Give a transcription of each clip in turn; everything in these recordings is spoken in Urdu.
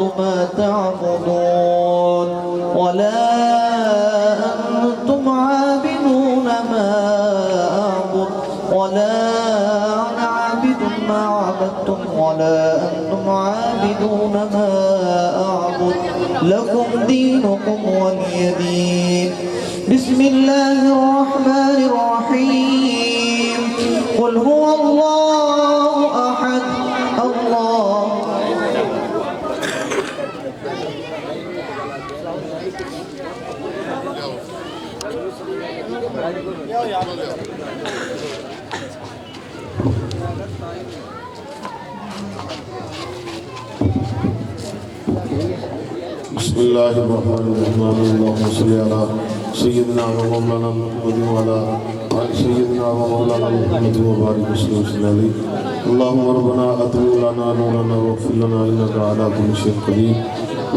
ما تعبدون ولا أنتم عابدون ما أعبد ولا أنا عابد ما عبدتم ولا أنتم عابدون ما أعبد لكم دينكم ولي دين. بسم الله الرحمن الرحيم. قل هو الله أحد الله بسم الله الرحمن الرحيم. اللهم صل على سيدنا ومولانا محمد وعلى آل سيدنا ومولانا محمد وبارك وسلم عليه. اللهم ربنا أتم لنا نورنا واغفر لنا إنك على كل شيء قدير.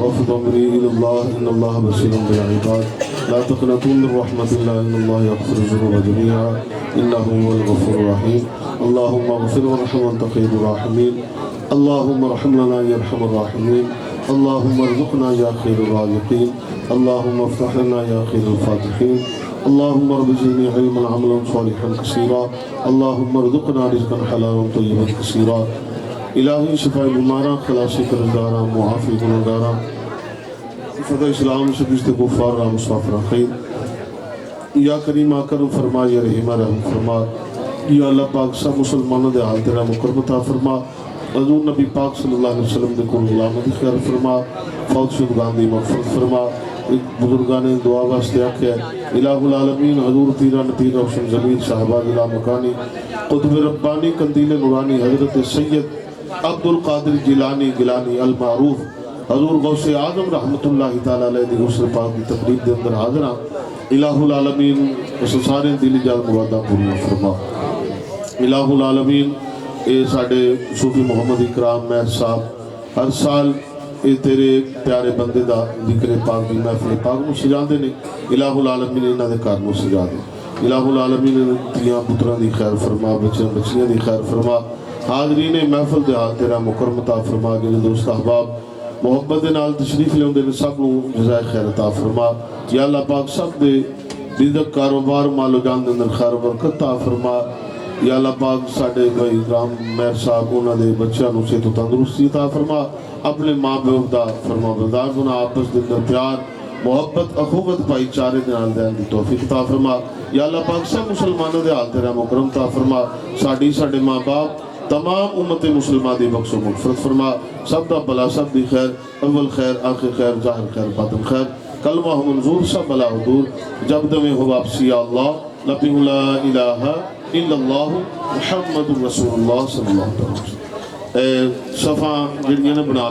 وافض أمري إلى الله إن الله بصير بالعباد. لا تقنطوا من رحمة الله إن الله يغفر الذنوب جميعا إنه هو الغفور الرحيم. اللهم اغفر وارحم وأنت خير الراحمين. اللهم ارحم لنا يا أرحم الراحمين. اللهم ارزقنا يا خير الرازقين. اللهم افتح لنا يا خير الفاتحين. اللهم رب زدني علما عملا صالحا كثيرا. اللهم ارزقنا رزقا حلالا طيبا كثيرا. الہی شفاء بیماراں، خلاص قرضداراں، معافی گنہگاراں، فتح اسلام شکست کفار را مسافر خیر. یا کریم کرم فرما، یا رحیم رحم فرما. یا اللہ پاک سب مسلمانوں دے حال تیرا مکرم عطا فرما. حضور نبی پاک صلی اللہ علیہ وسلم دے کول غلامت خیر فرما. فوت شدگان دی مغفرت فرما. ایک بزرگان دعا واسطے آکھیا الہ العالمین حضور تیرا نتیر روشن ضمیر صاحبہ دلا مکانی قطب ربانی قندیل نورانی حضرت سید عبد القادر جیلانی گیلانی المعروف حضور غوث اعظم رحمت اللہ تعالی علیہ دی غسل پاک کی تقریب دے اندر حاضر ہاں. الہ العالمین اس سارے دل جان مراداں پوریاں فرما. الہ العالمین اے ساڈے صوفی محمد اکرام مہر صاحب ہر سال اے تیرے پیارے بندے دا ذکر پاک دی محفل پاک نو سجاندے نے. الہ العالمین انہاں دے گھر نو سجا دے. الہ العالمین تیاں پتراں دی خیر فرما، بچیاں بچیاں دی خیر فرما. حاضرین محفل دے حال تیرا مکرم عطا فرما. جڑے دوست احباب محبت دے نال تشریف لیاوندے نے سب نو جزائے خیر عطا فرما. یا اللہ پاک سب دے رزق کاروبار مال و جان دے اندر خیر و برکت عطا فرما. یا اللہ پاک ساڈے بھائی رام مہر صاحب انہاں دے بچیاں نو صحت و تندرستی عطا فرما. اپنے ماں باپ دا فرما بردار بنا. آپس دے اندر پیار محبت اخوت بھائی چارے دے نال دین دی توفیق عطا فرما. یا اللہ پاک سب مسلمانوں دے حال تیرا مکرم عطا فرما. ساڈے ماں باپ تمام امت مسلمہ دی بخش و مغفرت فرما. سب دا بلا سب دی خیر، اول خیر آخر خیر ظاہر خیر باطن خیر. کلمہ منظور سب بلا حضور. جب دمیں ہو واپسی یا اللہ لبی لا الہ الا اللہ محمد رسول اللہ صلی اللہ علیہ وسلم. صفحہ جڑیاں نے بنا